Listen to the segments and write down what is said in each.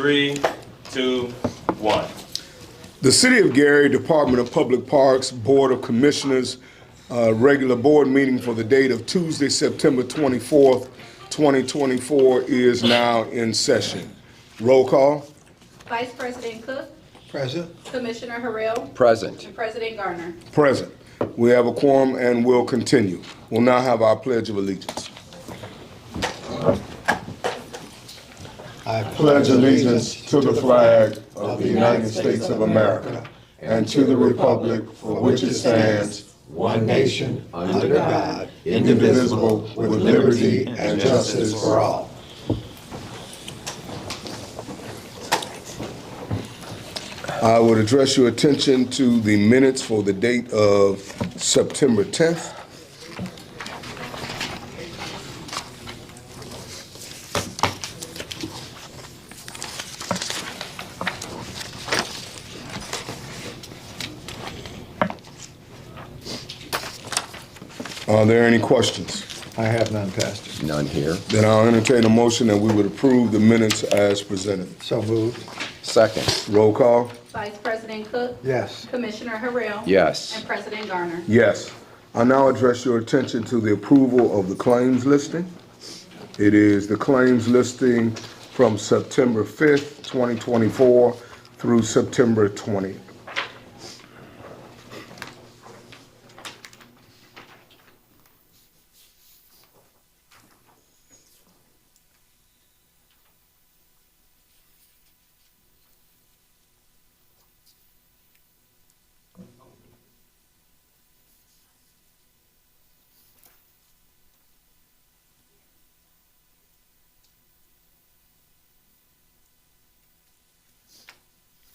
3, 2, 1. The City of Gary Department of Public Parks Board of Commissioners regular board meeting for the date of Tuesday, September 24th, 2024 is now in session. Roll call. Vice President Cook, Present. Commissioner Harrell, Present. and President Garner. Present. We have a quorum and will continue. We'll now have our Pledge of Allegiance. I Pledge allegiance to the flag of the United States of America and to the republic for which it stands, one nation, under God, indivisible, with liberty and justice for all. I would address your attention to the minutes for the date of September 10th. Are there any questions? I have none, Pastor. None here. Then I'll entertain a motion that we would approve the minutes as presented. So moved. Second. Roll call. Vice President Cook, Yes. Commissioner Harrell, Yes. and President Garner. Yes. I now address your attention to the approval of the claims listing. It is the claims listing from September 5th, 2024 through September 20th.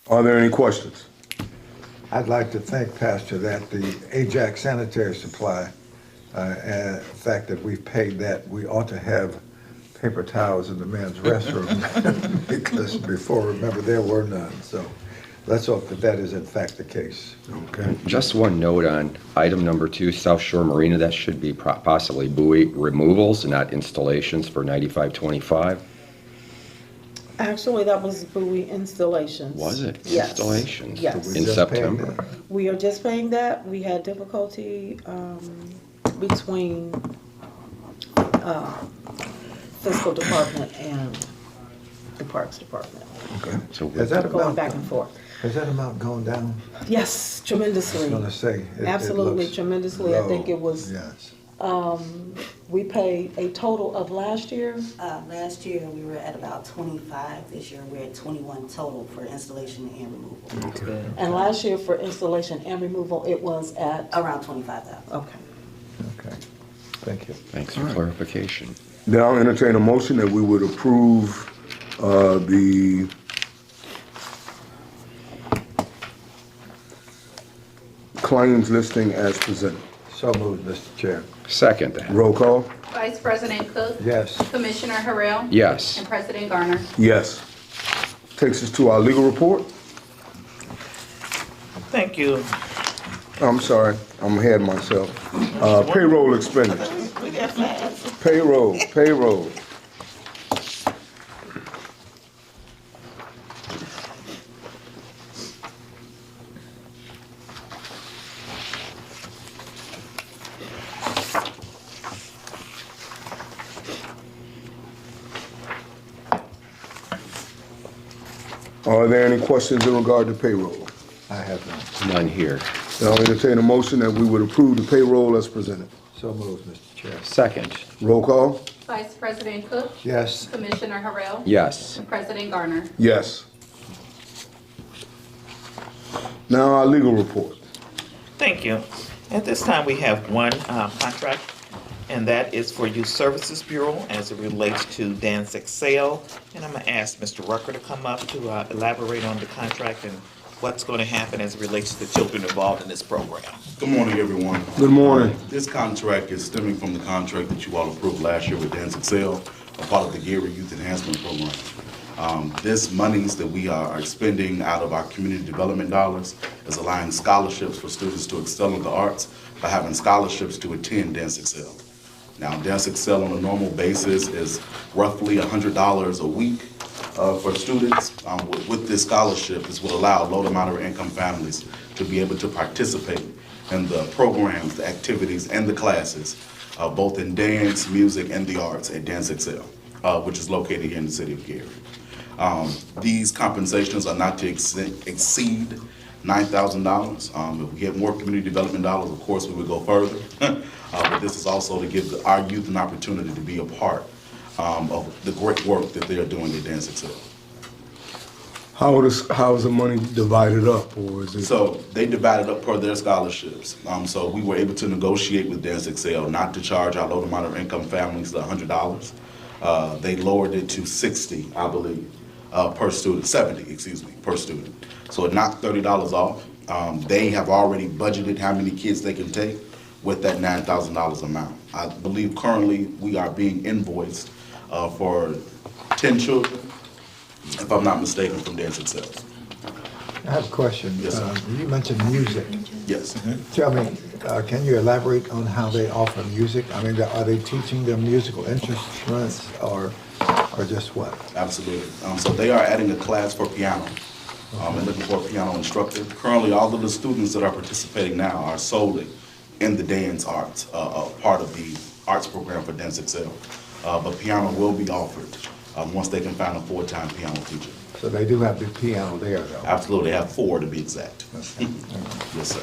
Are there any questions? I'd like to thank Pastor that the Ajax Sanitary Supply, and the fact that we've paid that, we ought to have paper towels in the men's restroom because before, remember, there were none. So let's hope that that is in fact the case. Okay. Just one note on item number 2, South Shore Marina. That should be possibly buoy removals, not installations for 9525. Actually, that was buoy installations. Was it? Yes. Installations? Yes. We In just paid September. that. We are just paying that. We had difficulty between fiscal department and the Parks Department. Okay. So Has that Going amount, back and forth. has that amount gone down? Yes, I was tremendously. gonna say. it Absolutely, looks tremendously. I think low. it was, Yes. we paid a total of last year, Last year, we were at about 25. This year, we're at 21 total for installation and removal. and last year for installation and removal, it was at, Around 25,000. okay. Okay. Thank you. Thanks for clarification. Then I'll entertain a motion that we would approve the claims listing as presented. So moved, Mr. Chair. Second that. Roll call. Vice President Cook, Yes. Commissioner Harrell, Yes. and President Garner. Yes. Takes us to our legal report. Thank you. I'm sorry, I'm ahead of myself. Payroll expenditures. Payroll. Are there any questions in regard to payroll? I have none. None here. Then I'll entertain a motion that we would approve the payroll as presented. So moved, Mr. Chair. Second. Roll call. Vice President Cook, Yes. Commissioner Harrell, Yes. and President Garner. Yes. Now our legal report. Thank you. At this time, we have one contract, and that is for Youth Services Bureau as it relates to Dance Excel. And I'm going to ask Mr. Rucker to come up to elaborate on the contract and what's going to happen as it relates to the children involved in this program. Good morning, everyone. Good morning. This contract is stemming from the contract that you all approved last year with Dance Excel, a part of the Gary Youth Enhancement Program. This monies that we are expending out of our community development dollars is allowing scholarships for students to excel in the arts by having scholarships to attend Dance Excel. Now, Dance Excel on a normal basis is roughly $100 a week for students with this scholarship. This will allow low to moderate income families to be able to participate in the programs, the activities, and the classes, both in dance, music, and the arts at Dance Excel, which is located here in the city of Gary. These compensations are not to exceed $9,000. If we get more community development dollars, of course, we would go further. But this is also to give our youth an opportunity to be a part of the great work that they are doing at Dance Excel. How is the money divided up, or is it? So they divided up per their scholarships. So we were able to negotiate with Dance Excel not to charge our low to moderate income families the $100. They lowered it to $60, I believe, per student, $70, excuse me, per student. So it knocked $30 off. They have already budgeted how many kids they can take with that $9,000 amount. I believe currently we are being invoiced for 10 children, if I'm not mistaken, from Dance Excel. I have a question. Yes, sir. You mentioned music. Yes. Tell me, can you elaborate on how they offer music? I mean, are they teaching them musical instruments or just what? Absolutely. So they are adding a class for piano and looking for a piano instructor. Currently, all of the students that are participating now are solely in the dance arts, part of the arts program for Dance Excel. But piano will be offered once they can find a full-time piano teacher. So they do have the piano there, though? Absolutely. They have 4 to be exact. Okay. Yes, sir.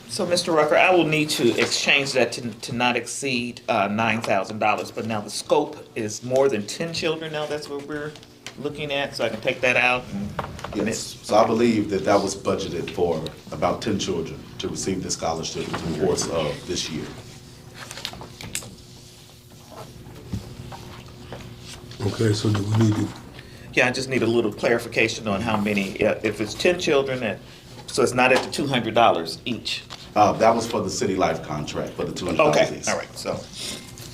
So, Mr. Rucker, I will need to exchange that to not exceed $9,000, but now the scope is more than 10 children now, that's what we're looking at, so I can take that out? Yes. So I believe that that was budgeted for about 10 children to receive the scholarship in the course of this year. Okay, so do we need to? Yeah, I just need a little clarification on how many, if it's 10 children, so it's not at the $200 each? That was for the City Life contract, for the $200 Okay, each. all right, so,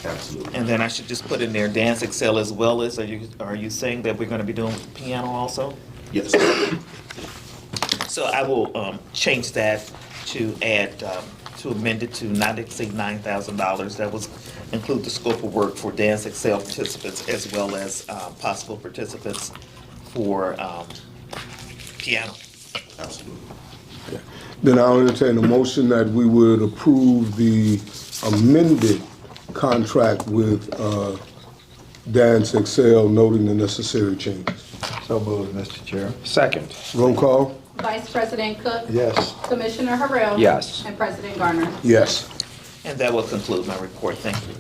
Absolutely. and then I should just put in there Dance Excel as well as, are you saying that we're gonna be doing piano also? Yes. So I will change that to add, to amend it to not exceed $9,000. That was include the scope of work for Dance Excel participants as well as possible participants for piano. Absolutely. Then I'll entertain a motion that we would approve the amended contract with Dance Excel, noting the necessary changes. So moved, Mr. Chair. Second. Roll call? Vice President Cook? Yes. Commissioner Harrell? Yes. And President Garner. Yes. And that will conclude my report. Thank you.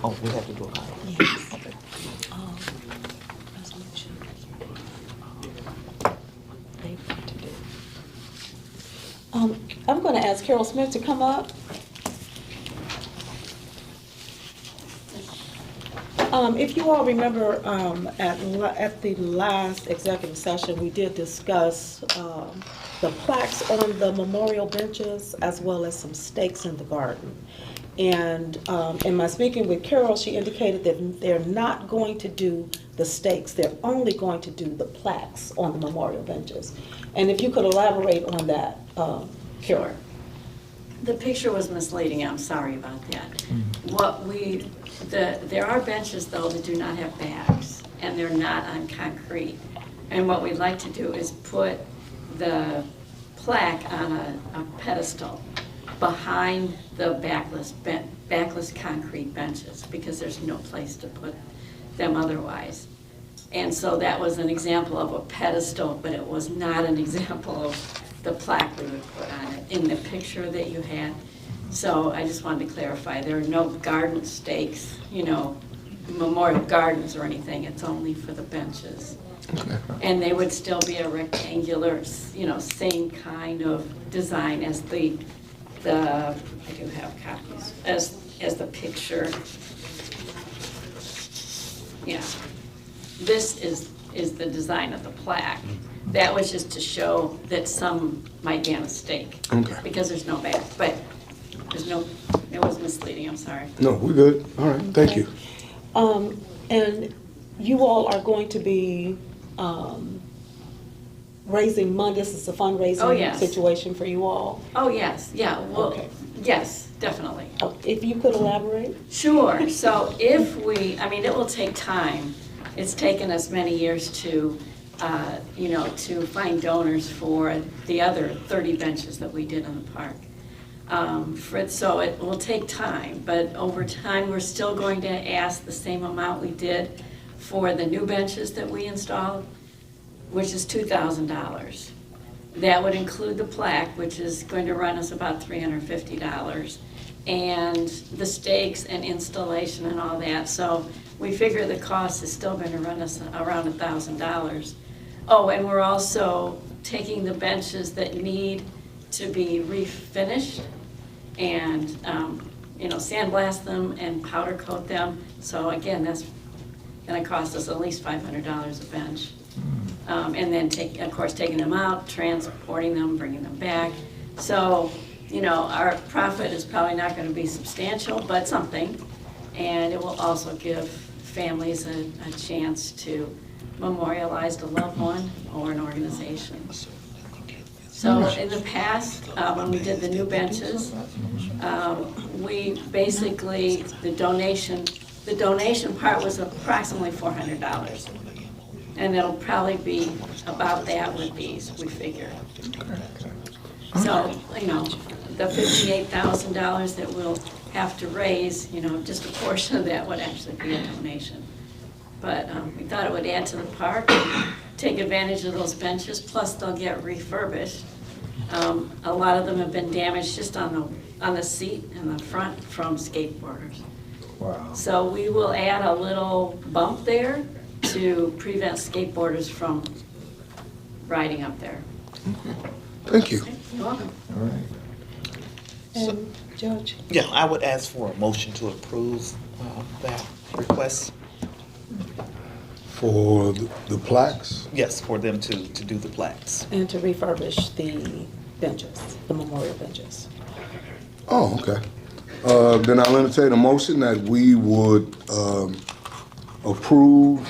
Oh, we have to do a call. Okay. I'm going to ask Carol Smith to come up. If you all remember, at the last executive session, we did discuss the plaques on the memorial benches as well as some stakes in the garden. And in my speaking with Carol, she indicated that they're not going to do the stakes. They're only going to do the plaques on the memorial benches. And if you could elaborate on that, Carol. The picture was misleading, I'm sorry about that. There are benches though that do not have backs, and they're not on concrete. And what we'd like to do is put plaque on a pedestal behind the backless concrete benches, because there's no place to put them otherwise. And so that was an example of a pedestal, but it was not an example of the plaque we would put on it in the picture that you had. So I just wanted to clarify, there are no garden stakes, you know, memorial gardens or anything, it's only for the benches. And they would still be a rectangular, you know, same kind of design as I do have copies, as the picture. Yeah. This is the design of the plaque. That was just to show that some might be on a stake. Okay. Because there's no back, but it was misleading, I'm sorry. No, we're good. All right, thank you. And you all are going to be raising money. This is a fundraising Oh, yes. situation for you all. Oh, yes, yeah, well, Okay. Yes, definitely. If you could elaborate? Sure, so if we, I mean, it will take time. It's taken us many years to, to find donors for the other 30 benches that we did in the park. So it will take time, but over time, we're still going to ask the same amount we did for the new benches that we installed, which is $2,000. That would include the plaque, which is going to run us about $350, and the stakes and installation and all that. So we figure the cost is still going to run us around $1,000. Oh, and we're also taking the benches that need to be refinished and, sandblast them and powder coat them. So again, that's going to cost us at least $500 a bench. And then taking them out, transporting them, bringing them back. So, our profit is probably not going to be substantial, but something. And it will also give families a chance to memorialize a loved one or an organization. So in the past, when we did the new benches, we basically, the donation part was approximately $400. And it'll probably be about that with these, we figure. So, the $58,000 that we'll have to raise, just a portion of that would actually be a donation. But we thought it would add to the park, take advantage of those benches, plus they'll get refurbished. A lot of them have been damaged just on the seat in the front from skateboarders. Wow. So we will add a little bump there to prevent skateboarders from riding up there. Thank you. You're welcome. All right. And Judge? Yeah, I would ask for a motion to approve that request. For the plaques? Yes, for them to do the plaques. And to refurbish the benches, the memorial benches. Oh, okay. Then I'll entertain a motion that we would approve,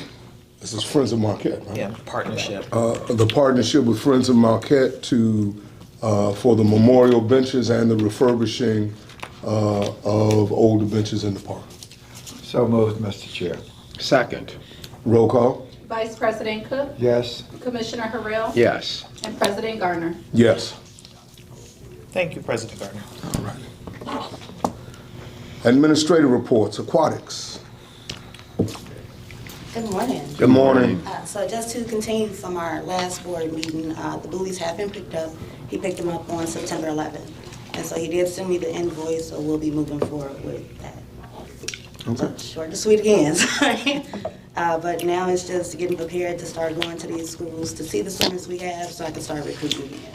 this is Friends of Marquette, right? Yeah, partnership. The partnership with Friends of Marquette for the memorial benches and the refurbishing of older benches in the park. So moved, Mr. Chair. Second. Roll call? Vice President Cook, Yes. Commissioner Harrell, Yes. and President Garner. Yes. Thank you, President Gardner. All right. Administrative reports, aquatics. Good morning. Good morning. So just to continue from our last board meeting, the buoys have been picked up. He picked them up on September 11th. And so he did send me the invoice, so we'll be moving forward with that. Okay. Short and sweet again, sorry. But now it's just getting prepared to start going to these schools to see the swimmers we have so I can start recruiting again.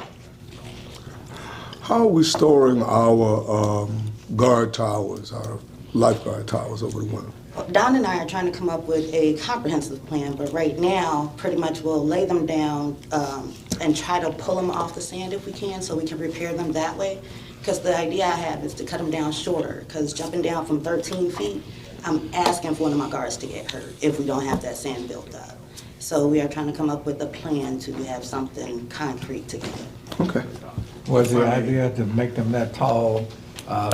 How are we storing our guard towers, our lifeguard towers over the winter? Don and I are trying to come up with a comprehensive plan, but right now, pretty much we'll lay them down and try to pull them off the sand if we can, so we can repair them that way. Because the idea I have is to cut them down shorter, because jumping down from 13 feet, I'm asking for one of my guards to get hurt if we don't have that sand built up. So we are trying to come up with a plan to have something concrete together. Okay. Was the idea to make them that tall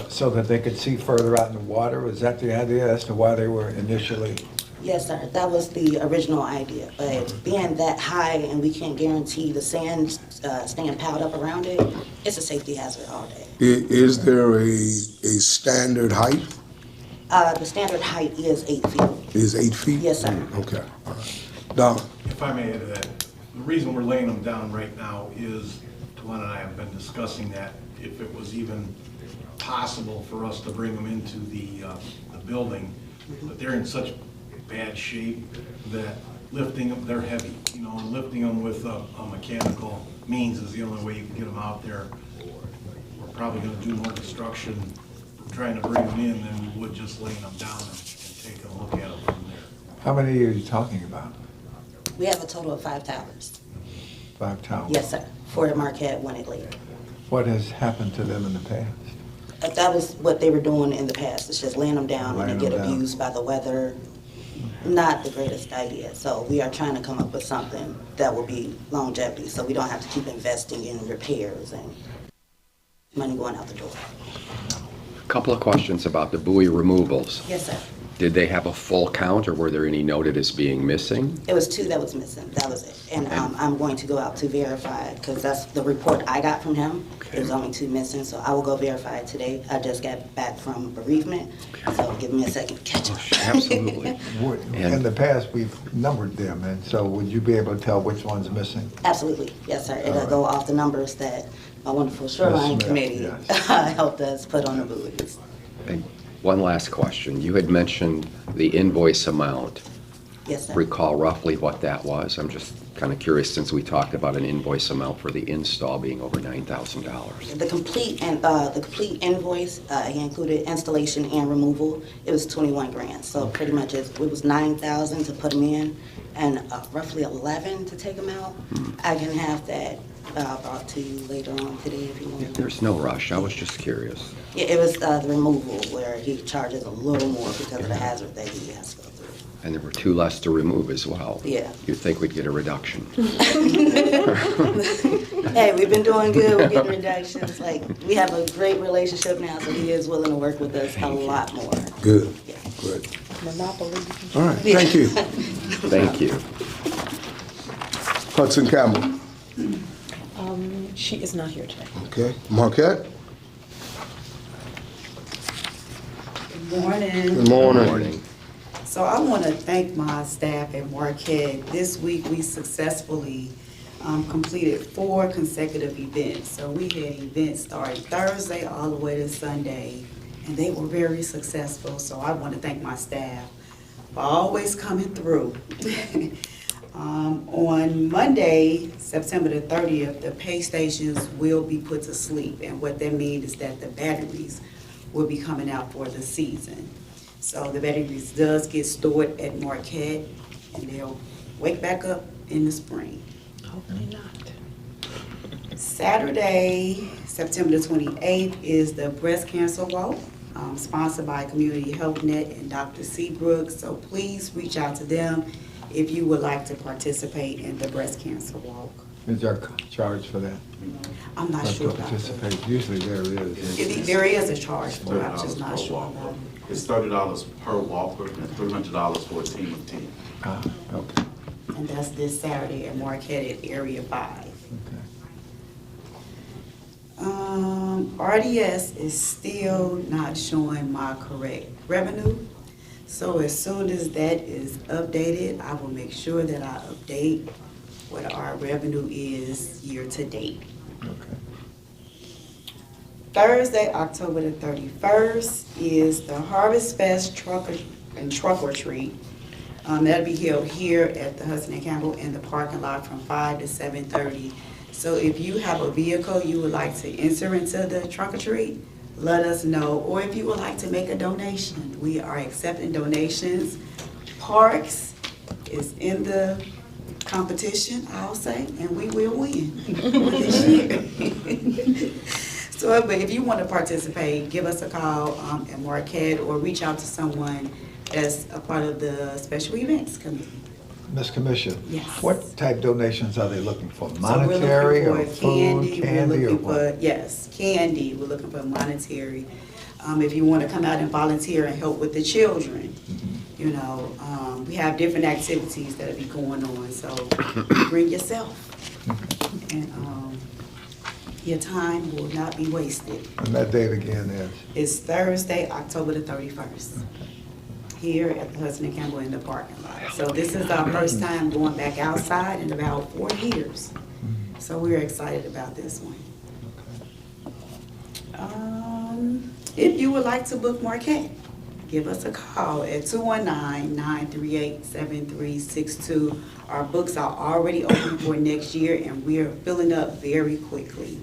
so that they could see further out in the water? Was that the idea as to why they were initially? Yes, sir, that was the original idea, but being that high and we can't guarantee the sand staying piled up around it, it's a safety hazard all day. Is there a standard height? The standard height is 8 feet. Is 8 feet? Yes, sir. Okay. All right. Don? If I may add to that, the reason we're laying them down right now is, Tawana and I have been discussing that, if it was even possible for us to bring them into the building, but they're in such bad shape that lifting them, they're heavy, and lifting them with a mechanical means is the only way you can get them out there. We're probably gonna do more destruction trying to bring them in than we would just laying them down and taking a look at them from there. How many are you talking about? We have a total of 5 towers. 5 towers? Yes, sir. 4 at Marquette, 1 at Lake. What has happened to them in the past? That was what they were doing in the past. It's just laying them down and they get abused by the weather. Not the greatest idea. So we are trying to come up with something that will be longevity, so we don't have to keep investing in repairs and money going out the door. Couple of questions about the buoy removals. Yes, sir. Did they have a full count, or were there any noted as being missing? It was 2 that was missing, that was it. And I'm going to go out to verify, because that's the report I got from him. There's only 2 missing, so I will go verify it today. I just got back from bereavement, so give me a second to catch up. Absolutely. In the past, we've numbered them, and so would you be able to tell which one's missing? Absolutely, yes, sir. It'll go off the numbers that my wonderful Shoreline Smith, Committee yes. helped us put on the buoys. And one last question. You had mentioned the invoice amount. Yes, sir. Recall roughly what that was? I'm just kind of curious, since we talked about an invoice amount for the install being over $9,000. The complete invoice, he included installation and removal. It was 21 grand. So pretty much it was 9,000 to put them in and roughly 11 to take them out. I can have that brought to you later on today if you want. There's no rush. I was just curious. Yeah, it was the removal where he charges a little more because of the hazard that he has to go through. And there were 2 less to remove as well. Yeah. You'd think we'd get a reduction. Hey, we've been doing good. We're getting reductions. Like, we have a great relationship now, so he is willing to work with us a lot more. Good, Yeah. good. Monopoly. All right, thank you. Thank you. Hudson Campbell, She is not here today. okay. Marquette? Good morning. Good morning. Morning. So I want to thank my staff at Marquette. This week, we successfully completed 4 consecutive events. So we had events starting Thursday all the way to Sunday, and they were very successful. So I want to thank my staff for always coming through. On Monday, September the 30th, the pay stations will be put to sleep. And what that means is that the batteries will be coming out for the season. So the batteries does get stored at Marquette, and they'll wake back up in the spring. Hopefully not. Saturday, September the 28th, is the Breast Cancer Walk, sponsored by Community Health Net and Dr. Seabrook. So please reach out to them if you would like to participate in the Breast Cancer Walk. Is there a charge for that? I'm not Like sure to about participate? that. Usually there is. There is a charge for it, I'm just $30 not per sure walker. about it. It's $30 per walker and $300 for a team of 10. Ah, okay, And that's this Saturday at Marquette at Area 5. okay. RDS is still not showing my correct revenue. So as soon as that is updated, I will make sure that I update what our revenue is year to date. Okay. Thursday, October the 31st, is the Harvest Fest Truck or Treat. That'll be held here at the Hudson and Campbell in the parking lot from 5 to 7:30. So if you have a vehicle you would like to enter into the trunk or treat, let us know. Or if you would like to make a donation, we are accepting donations. Parks is in the competition, I'll say, and we will win this year. So, but if you want to participate, give us a call at Marquette or reach out to someone that's a part of the special events committee. Ms. Commissioner? Yes. What type donations are they looking for? So we're looking Monetary or for food, we're candy, or looking what? for- Yes, candy, we're looking for monetary. If you want to come out and volunteer and help with the children, you know, we have different activities that'll be going on, so bring yourself. And your time will not be wasted. And that date again is? It's Thursday, October the 31st, here at the Hudson and Campbell in the parking lot. So this is our first time going back outside in about 4 years. So we're excited about this one. If you would like to book Marquette, give us a call at 219-938-7362. Our books are already open for next year, and we are filling up very quickly.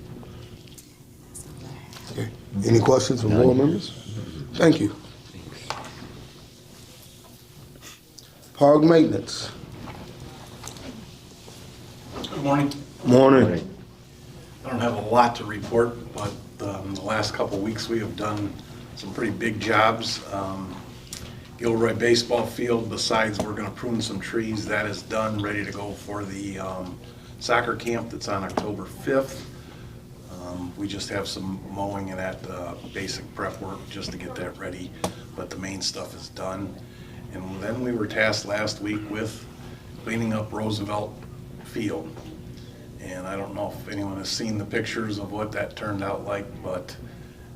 Okay. Any questions from board members? Thank you. Park maintenance. Good morning. Morning. I don't have a lot to report, but in the last couple of weeks, we have done some pretty big jobs. Gilroy baseball field, besides we're gonna prune some trees, that is done, ready to go for the soccer camp that's on October 5th. We just have some mowing and that basic prep work just to get that ready, but the main stuff is done. And then we were tasked last week with cleaning up Roosevelt Field. And I don't know if anyone has seen the pictures of what that turned out like, but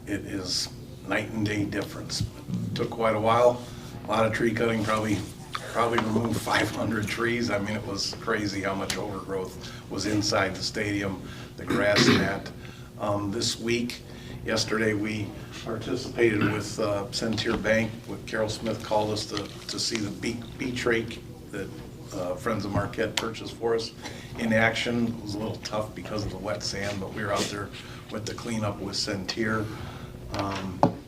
it is night and day difference. It took quite a while, a lot of tree cutting, probably removed 500 trees. I mean, it was crazy how much overgrowth was inside the stadium, the grass mat. This week, yesterday, we participated with Centier Bank. Carol Smith called us to see the beach rake that Friends of Marquette purchased for us in action. It was a little tough because of the wet sand, but we were out there with the cleanup with Centier.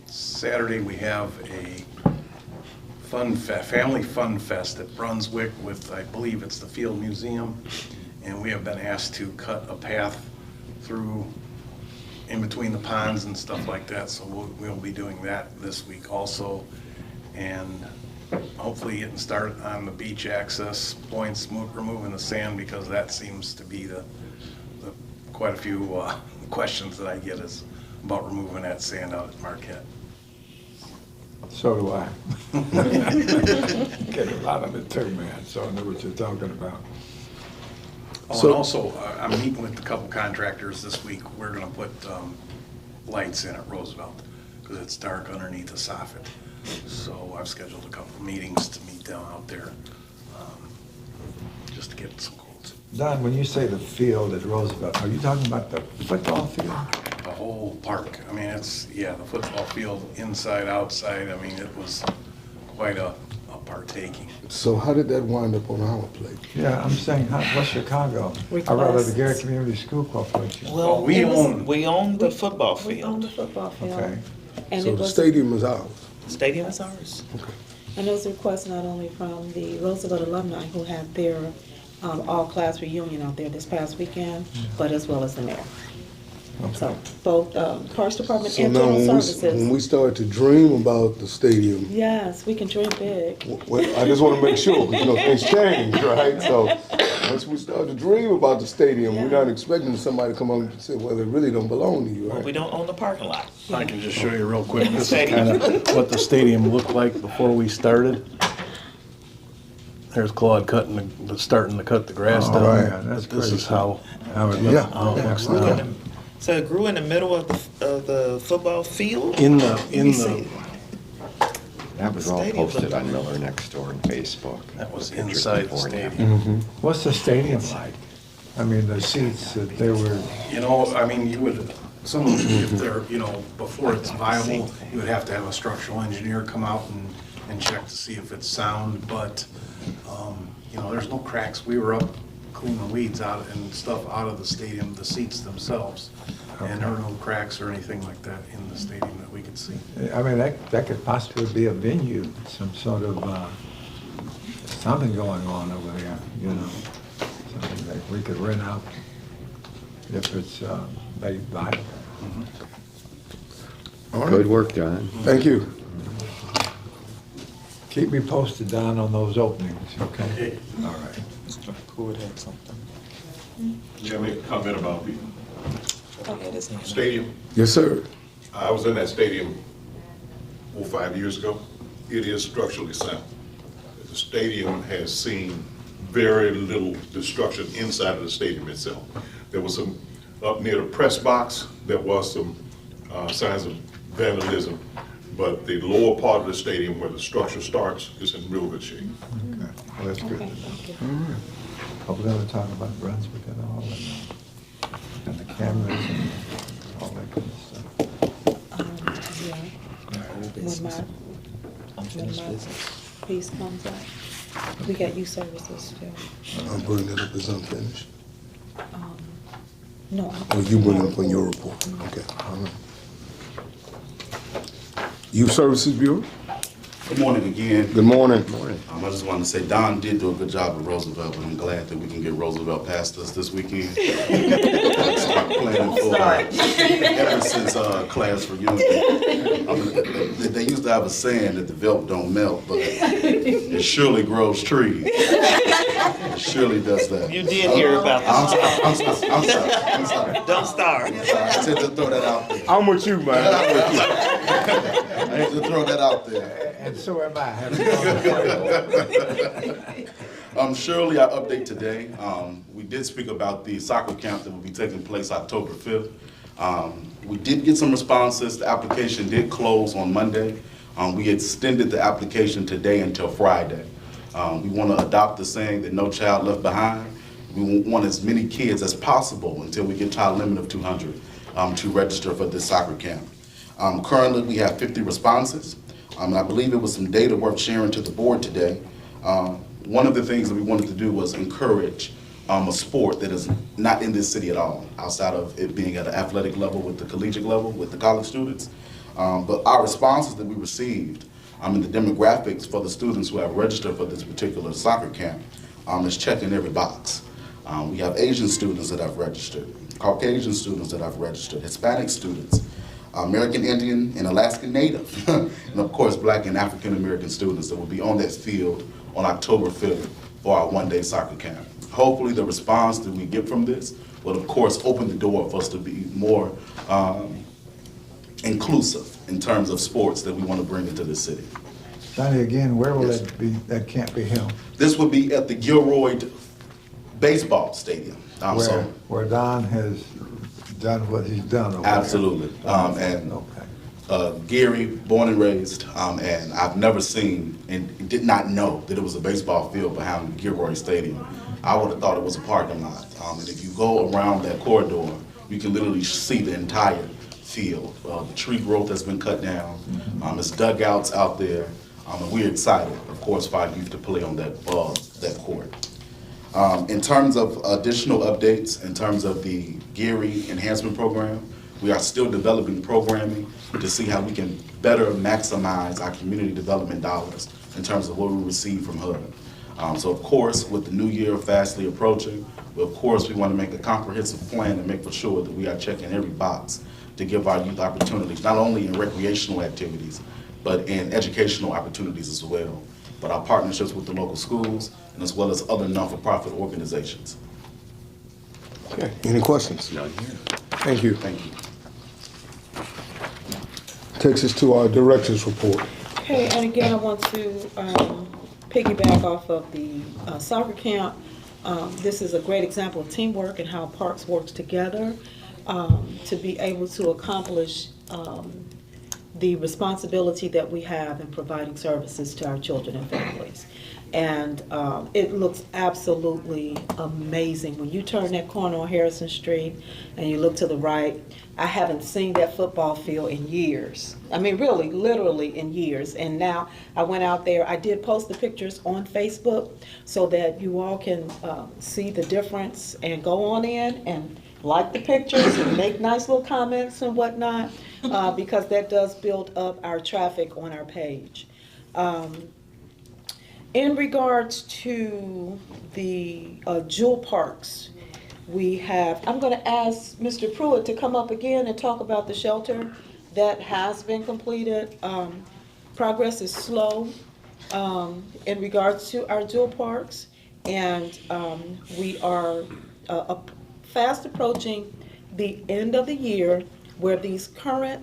Saturday, we have a family fun fest at Brunswick with, I believe it's the Field Museum, and we have been asked to cut a path through in between the ponds and stuff like that, so we'll be doing that this week also, and hopefully getting started on the beach access points, removing the sand, because that seems to be the quite a few questions that I get is about removing that sand out at Marquette. So do I. Get a lot of it too, man, so I know what you're talking about. Oh, So- and also, I'm meeting with a couple contractors this week. We're gonna put lights in at Roosevelt, because it's dark underneath the soffit. So I've scheduled a couple meetings to meet them out there, just to get some quotes. Don, when you say the field at Roosevelt, are you talking about the football field? The whole park, I mean, the football field, inside, outside, I mean, it was quite a partaking. So how did that wind up on our plate? Yeah, I'm saying, what's Chicago? Or rather, the Gary Community School Corporation. Well, we we own the football We own the field. football field. Okay. And So it the was, stadium is ours. Stadium is ours. and it was a request not only from the Roosevelt alumni who had their all-class reunion out there this past weekend, but as well as the mayor. So both Parks Department, So now Internal when Services. we start to dream about the stadium, Yes, we can dream big. I just want to make sure, 'cause, things change, right? So once we start to dream about the stadium, we're not expecting somebody to come up and say, well, it really don't belong to you, We right? don't own the parking lot. I can just show you real quick. This is Stadium. kind of what the stadium looked like before we started. There's Claude starting to cut the grass Oh, down. yeah, that's This pretty is how I would Yeah. how it looks Grew in now. the- So it grew in the middle of the football field? In Let me the, see. That was all Stadium posted looked- on Miller Next Door and Facebook. that was Pictures inside the before and after. stadium. What's the stadium like? I mean, the seats, that they were, I mean, you would, if they're, before it's viable, you would have to have a structural engineer come out and check to see if it's sound, but, there's no cracks. We were up cleaning weeds out and stuff out of the stadium, the seats themselves, and there were no cracks or anything like that in the stadium that we could see. I mean, that could possibly be a venue, some sort of, something going on over there, something that we could rent out if it's made viable. All right. Good work, Don. Thank you. Keep me posted, Don, on those openings, okay? All right. Mr. Pruitt had something. Can I make a comment about the Okay, this name. stadium? Yes, sir. I was in that stadium 4 or 5 years ago. It is structurally sound. The stadium has seen very little destruction inside of the stadium itself. There was some, up near the press box, there was some signs of vandalism, but the lower part of the stadium where the structure starts is in real good shape. Okay. Well, that's good to Okay, know. thank you. Hopefully they'll talk about Brunswick and all that, and the cameras and all that good stuff. Yeah. Unfinished When my business. piece comes up, we got youth services too. I'll bring it up as unfinished. No. Or you bring it up on your report. Okay, all right. Youth Services Bureau? Good morning again. Good morning. I just wanted to say Don did do a good job at Roosevelt, and I'm glad that we can get Roosevelt past us this weekend. Start planning for ever since class reunion. They used to have a saying that the veldt don't melt, but it surely grows trees. Shirley does that. You did hear about I'm that. sorry. Don't start. I had to throw that out there. I'm with you, man. I'm with you. I had to throw that out there. And so am I. Shirley, our update today, we did speak about the soccer camp that will be taking place October 5th. We did get some responses. The application did close on Monday. We extended the application today until Friday. We want to adopt the saying that no child left behind. We want as many kids as possible until we get to our limit of 200 to register for this soccer camp. Currently, we have 50 responses. And I believe it was some data worth sharing to the board today. One of the things that we wanted to do was encourage a sport that is not in this city at all, outside of it being at an athletic level with the collegiate level with the college students. But our responses that we received and the demographics for the students who have registered for this particular soccer camp is checking every box. We have Asian students that have registered, Caucasian students that have registered, Hispanic students, American Indian and Alaskan Native, and of course Black and African American students that will be on that field on October 5th for our one-day soccer camp. Hopefully the response that we get from this will of course open the door for us to be more inclusive in terms of sports that we want to bring into the city. Johnny, again, where will Yes. that camp be held? This will be at the Gilroy Baseball Stadium. Where Don has done what he's done over there. Absolutely. Gary, born and raised, and I've never seen and did not know that it was a baseball field behind Gilroy Stadium. I would have thought it was a parking lot. And if you go around that corridor, you can literally see the entire field. The tree growth has been cut down. There's dugouts out there. And we're excited, of course, for our youth to play on that court. In terms of additional updates, in terms of the Gary Enhancement Program, we are still developing programming to see how we can better maximize our community development dollars in terms of what we receive from HUD. So of course, with the new year fastly approaching, we want to make a comprehensive plan and make for sure that we are checking every box to give our youth opportunities, not only in recreational activities, but in educational opportunities as well. But our partnerships with the local schools and as well as other non-for-profit organizations. Okay, any questions? None here. Thank you. Thank you. Takes us to our director's report. Okay, and again, I want to piggyback off of the soccer camp. This is a great example of teamwork and how Parks works together to be able to accomplish the responsibility that we have in providing services to our children and families. And it looks absolutely amazing. When you turn that corner on Harrison Street and you look to the right, I haven't seen that football field in years. I mean, really, literally in years. And now I went out there, I did post the pictures on Facebook so that you all can see the difference and go on in and like the pictures and make nice little comments and whatnot, because that does build up our traffic on our page. In regards to the Jewel Parks, we have, I'm going to ask Mr. Pruitt to come up again and talk about the shelter that has been completed. Progress is slow in regards to our Jewel Parks, and we are fast approaching the end of the year where these current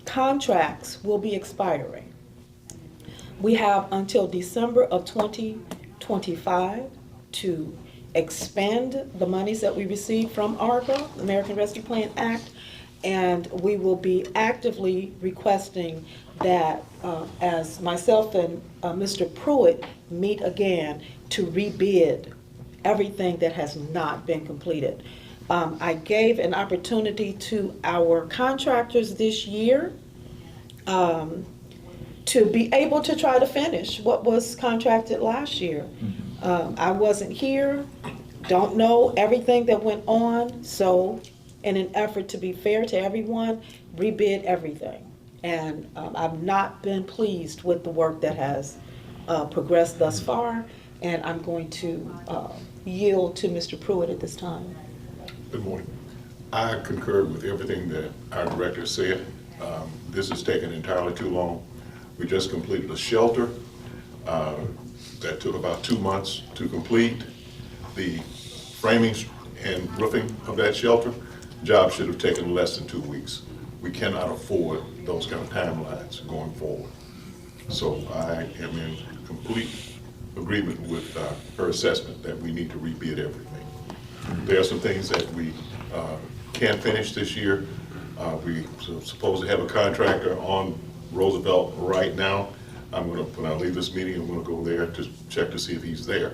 contracts will be expiring. We have until December of 2025 to expend the monies that we receive from ARPA, American Rescue Plan Act, and we will be actively requesting that as myself and Mr. Pruitt meet again to rebid everything that has not been completed. I gave an opportunity to our contractors this year to be able to try to finish what was contracted last year. I wasn't here, don't know everything that went on, so in an effort to be fair to everyone, rebid everything. And I've not been pleased with the work that has progressed thus far, and I'm going to yield to Mr. Pruitt at this time. Good morning. I concur with everything that our director said. This has taken entirely too long. We just completed a shelter. that took about 2 months to complete. The framing and roofing of that shelter, job should have taken less than 2 weeks. We cannot afford those kind of timelines going forward. So I am in complete agreement with her assessment that we need to rebid everything. There are some things that we can finish this year. We supposed to have a contractor on Roosevelt right now. When I leave this meeting, I'm gonna go there to check to see if he's there.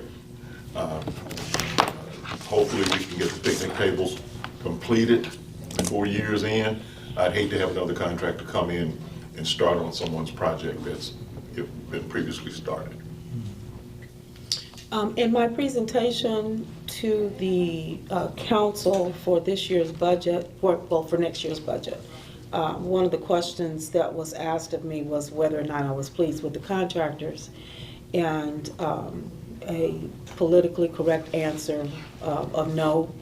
Hopefully we can get the picnic tables completed before year's end. I'd hate to have another contractor come in and start on someone's project that's been previously started. In my presentation to the council for this year's budget, for next year's budget, one of the questions that was asked of me was whether or not I was pleased with the contractors. And a politically correct answer of no,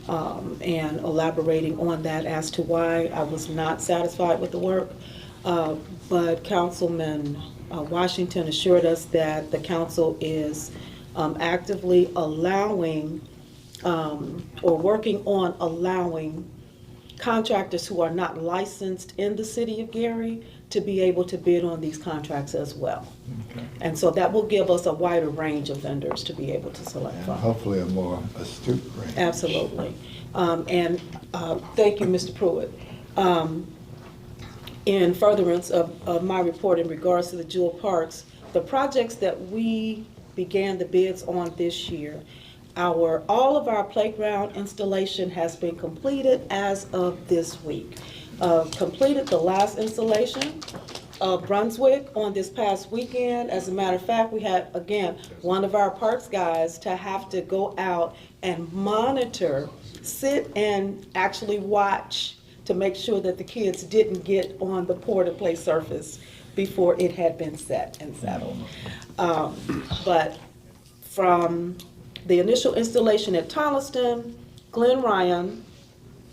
and elaborating on that as to why I was not satisfied with the work. But Councilman Washington assured us that the council is actively allowing or working on allowing contractors who are not licensed in the city of Gary to be able to bid on these contracts as well. Okay. And so that will give us a wider range of vendors to be able to select from. Hopefully a more astute range. Absolutely. And thank you, Mr. Pruitt. In furtherance of my report in regards to the Jewel Parks, the projects that we began the bids on this year, all of our playground installation has been completed as of this week. Completed the last installation of Brunswick on this past weekend. As a matter of fact, we had, again, one of our parks guys to have to go out and monitor, sit and actually watch to make sure that the kids didn't get on the pour-to-play surface before it had been set and settled. But from the initial installation at Tolliston, Glen Ryan,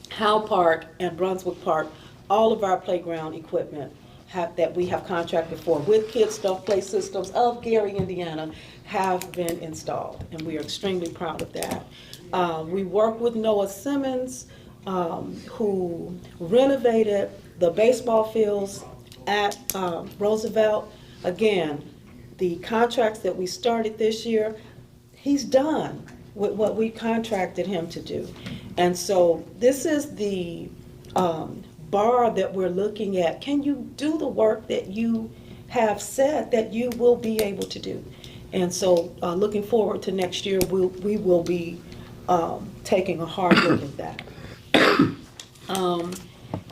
Howe Park, and Brunswick Park, all of our playground equipment that we have contracted for with Kids Stuff Play Systems of Gary, Indiana, have been installed, and we are extremely proud of that. We worked with Noah Simmons, who renovated the baseball fields at Roosevelt. Again, the contracts that we started this year, he's done with what we contracted him to do. And so this is the bar that we're looking at. Can you do the work that you have said that you will be able to do? And so looking forward to next year, we will be taking a hard look at that.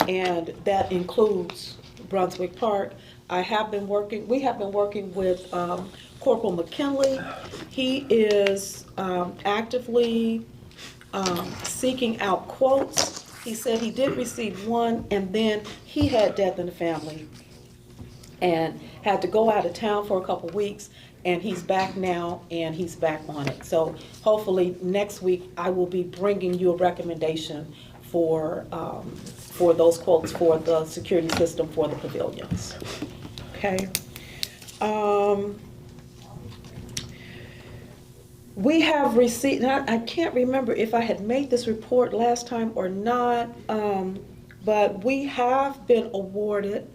And that includes Brunswick Park. We have been working with Corporal McKinley. He is actively seeking out quotes. He said he did receive one, and then he had death in the family and had to go out of town for a couple weeks, and he's back now, and he's back on it. So hopefully next week I will be bringing you a recommendation for those quotes for the security system for the pavilions. Okay. We have received, I can't remember if I had made this report last time or not, but we have been awarded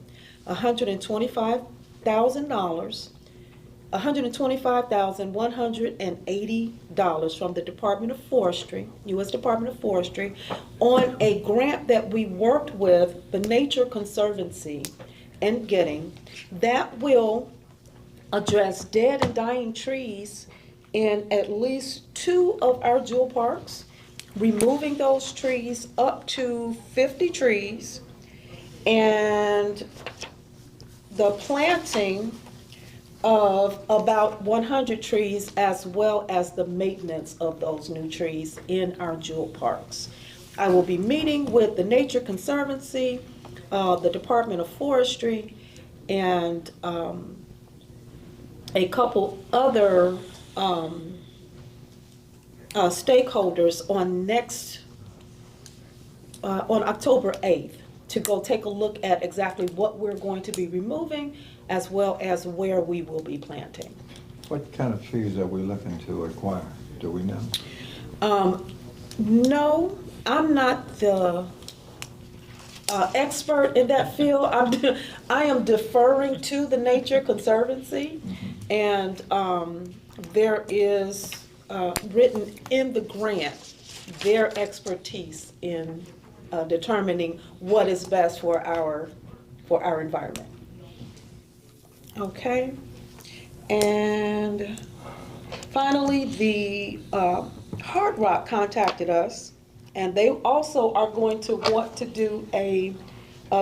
$125,180 from the Department of Forestry, U.S. Department of Forestry, on a grant that we worked with the Nature Conservancy in getting that will address dead and dying trees in at least 2 of our jewel parks, removing those trees up to 50 trees, and the planting of about 100 trees, as well as the maintenance of those new trees in our jewel parks. I will be meeting with the Nature Conservancy, the Department of Forestry, and a couple other stakeholders on October 8th to go take a look at exactly what we're going to be removing, as well as where we will be planting. What kind of trees are we looking to acquire? Do we know? No, I'm not the expert in that field. I am deferring to the Nature Conservancy, and there is written in the grant their expertise in determining what is best for our environment. Okay, and finally, the Hard Rock contacted us, and they also are going to want to do a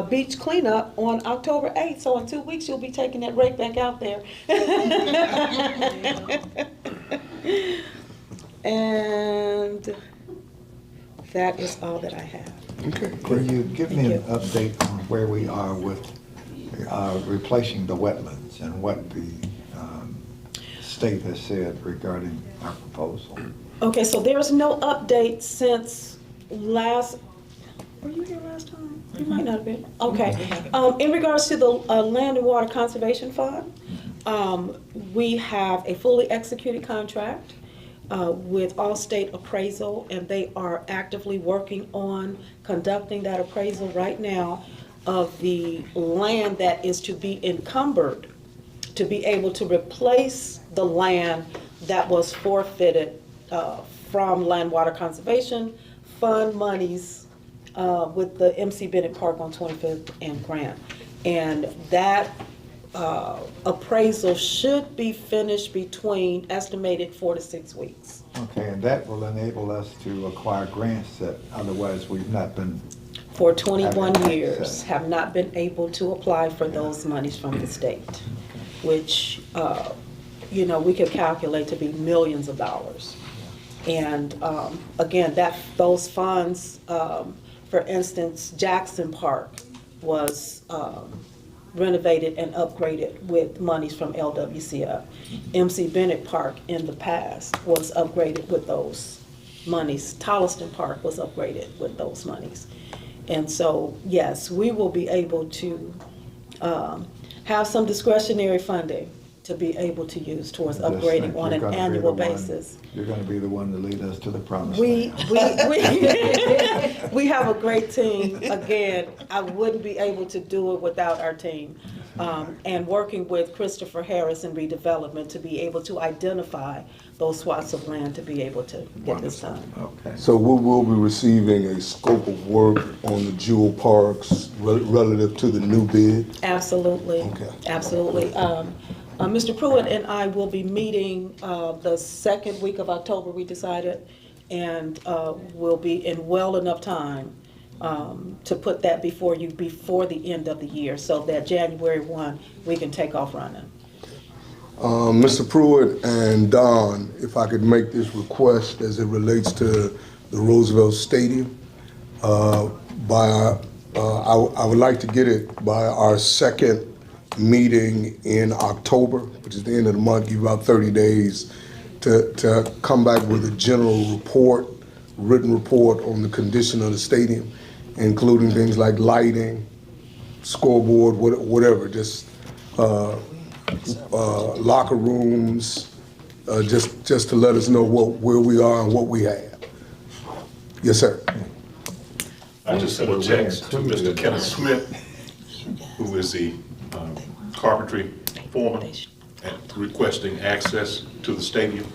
beach cleanup on October 8th. So in 2 weeks, you'll be taking that rake back out there. And that is all that I have. Okay, Can you give me an Thank update on where we are with replacing the wetlands and what the state has said regarding our proposal? Okay, so there's no update since last, were you here last time? You might not have been. Okay. In regards to the Land and Water Conservation Fund, we have a fully executed contract with Allstate Appraisal, and they are actively working on conducting that appraisal right now of the land that is to be encumbered to be able to replace the land that was forfeited from Land Water Conservation Fund monies with the MC Bennett Park on 25th and Grant. And that appraisal should be finished between estimated 4 to 6 weeks. Okay, and that will enable us to acquire grants that otherwise we've not been. For 21 Having years, access. have not been able to apply for those monies from the state, which, we could calculate to be millions of dollars. And again, those funds, for instance, Jackson Park was renovated and upgraded with monies from LWCF. MC Bennett Park in the past was upgraded with those monies. Tolliston Park was upgraded with those monies. And so, yes, we will be able to have some discretionary funding to be able to use towards I just upgrading think on you're an gonna be annual the one- basis. You're gonna be the one to lead us to the promised We land. we have a great team. Again, I wouldn't be able to do it without our team. And working with Christopher Harris in redevelopment to be able to identify those swaths of land to be able to get this done. Okay. so we will be receiving a scope of work on the jewel parks relative to the new bid? Absolutely. Okay. Absolutely. Mr. Pruitt and I will be meeting the second week of October, we decided, and we'll be in well enough time to put that before you before the end of the year, so that January 1, we can take off running. Mr. Pruitt and Don, if I could make this request as it relates to the Roosevelt Stadium, I would like to get it by our second meeting in October, which is the end of the month, give about 30 days to come back with a general report, written report on the condition of the stadium, including things like lighting, scoreboard, whatever, just locker rooms, just to let us know where we are and what we have. Yes, sir. I just sent a text to Mr. Kenneth Smith, who is the carpentry foreman, requesting access to the stadium.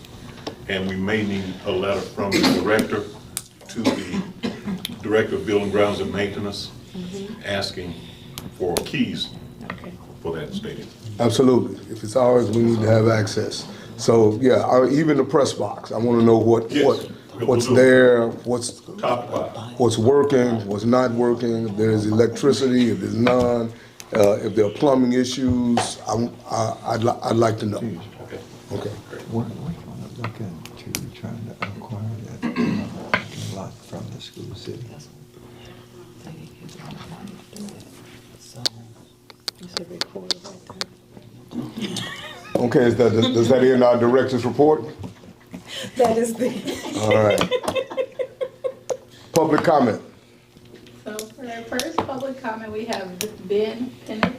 And we may need a letter from the director to the Director of Building Grounds and Maintenance, asking for keys for that stadium. Absolutely. If it's ours, we need to have access. So, yeah, even the press box, I want to know what's there, what's Top to bottom. what's working, what's not working, if there's electricity, if there's none, if there are plumbing issues, I'd like to know. Okay. Okay. We're gonna look into trying to acquire that parking lot from the school city. Okay, does that end our director's report? That is the. All right. Public comment. So for our first public comment, we have Ben Pinnick.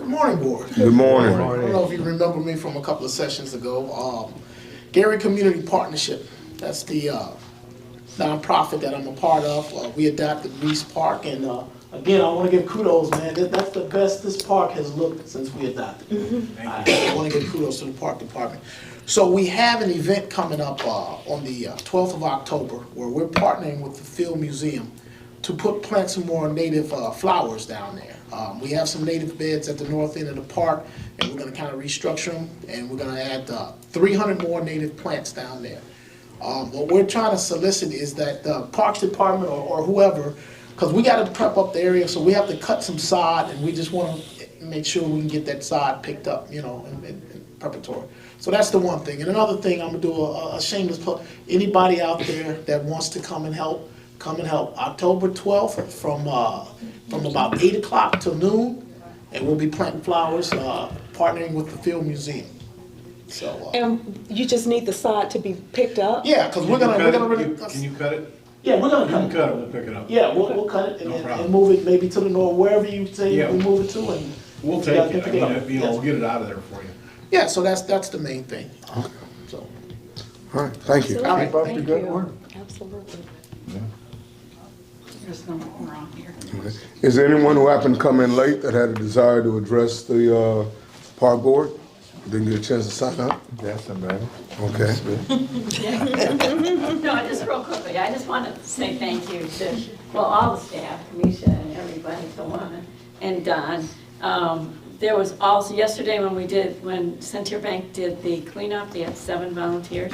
Good morning, board. Good morning. I don't know if you remember me from a couple of sessions ago. Gary Community Partnership, that's the nonprofit that I'm a part of. We adopted Reese Park, and again, I want to give kudos, man. That's the best this park has looked since we adopted it. I want to give kudos to the park department. So we have an event coming up on the 12th of October where we're partnering with the Field Museum to plant some more native flowers down there. We have some native beds at the north end of the park, and we're going to kind of restructure them, and we're going to add 300 more native plants down there. What we're trying to solicit is that the Parks Department or whoever, because we got to prep up the area, so we have to cut some sod, and we just want to make sure we can get that sod picked up, you know, in preparatory. So that's the one thing. And another thing, I'm going to do a shameless plug. Anybody out there that wants to come and help, come and help. October 12th from about 8 o'clock till noon, and we'll be planting flowers, partnering with the Field Museum. So. And you just need the sod to be picked up? Yeah, because we're gonna really. Can you cut it? Yeah, we're gonna cut it. You can cut it, we'll pick it up. Yeah, we'll cut it No and problem. move it maybe to the north, wherever you say Yeah. we move it to, and. We'll you take guys can it, I pick mean, up. you know, Yes. we'll get it out of there for you. Yeah, so that's the main thing. So. All right, thank you. All right, Keep up thank the you. good work. Absolutely. There's no one wrong here. Okay. Is there anyone who happened to come in late that had a desire to address the park board? Didn't get a chance to sign up? That's somebody. Okay. No, just real quickly, I just wanted to say thank you to, well, all the staff, Kamisha and everybody, Tawana and Don. There was also, yesterday when Center Bank did the cleanup, they had 7 volunteers.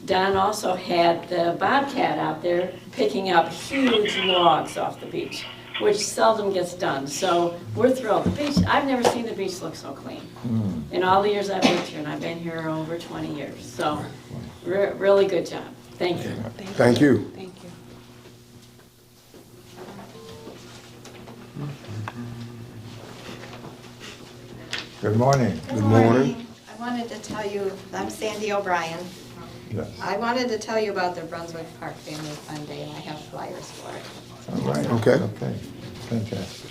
Don also had the Bobcat out there picking up huge logs off the beach, which seldom gets done. So we're thrilled. The beach, I've never seen the beach look so clean. In all the years I've lived here, and I've been here over 20 years. So really good job. Thank you. Thank you. Thank you. Good morning. Good morning. I wanted to tell you, I'm Sandy O'Brien. Yes. I wanted to tell you about the Brunswick Park Family Fun Day, and I have flyers for it. All right. Okay. Okay, fantastic.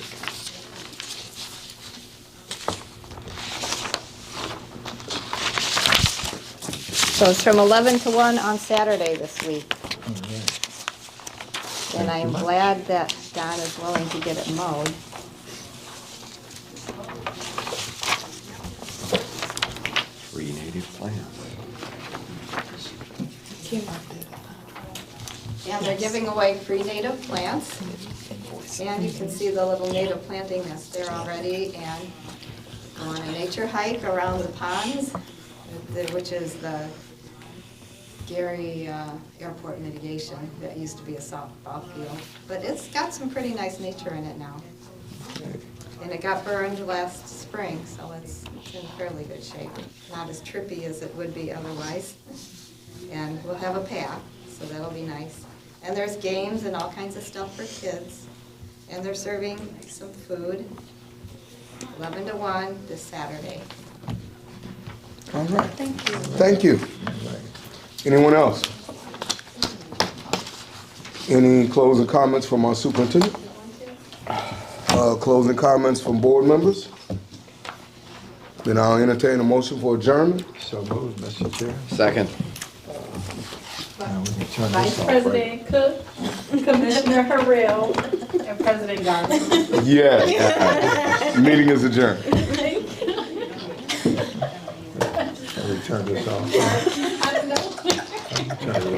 So it's from 11 to 1 on Saturday this week. And I'm glad that Don is willing to get it mowed. Free native plants. And they're giving away free native plants. And you can see the little native planting that's there already. And go on a nature hike around the ponds, which is the Gary Airport mitigation. That used to be a softball field. But it's got some pretty nice nature in it now. And it got burned last spring, so it's in fairly good shape. Not as trippy as it would be otherwise. And we'll have a path, so that'll be nice. And there's games and all kinds of stuff for kids. And they're serving some food, 11 to 1 this Saturday. All right. Thank you. Thank you. Anyone else? Any closing comments from our superintendent? Closing comments from board members? Then I'll entertain a motion for adjournment. So moved, Mr. Chair. Second. Now we can turn Vice this off, right? President Cook, Commissioner Harrell, and President Garner. Yes. Meeting is adjourned. Can we turn this off? I don't know. Turn it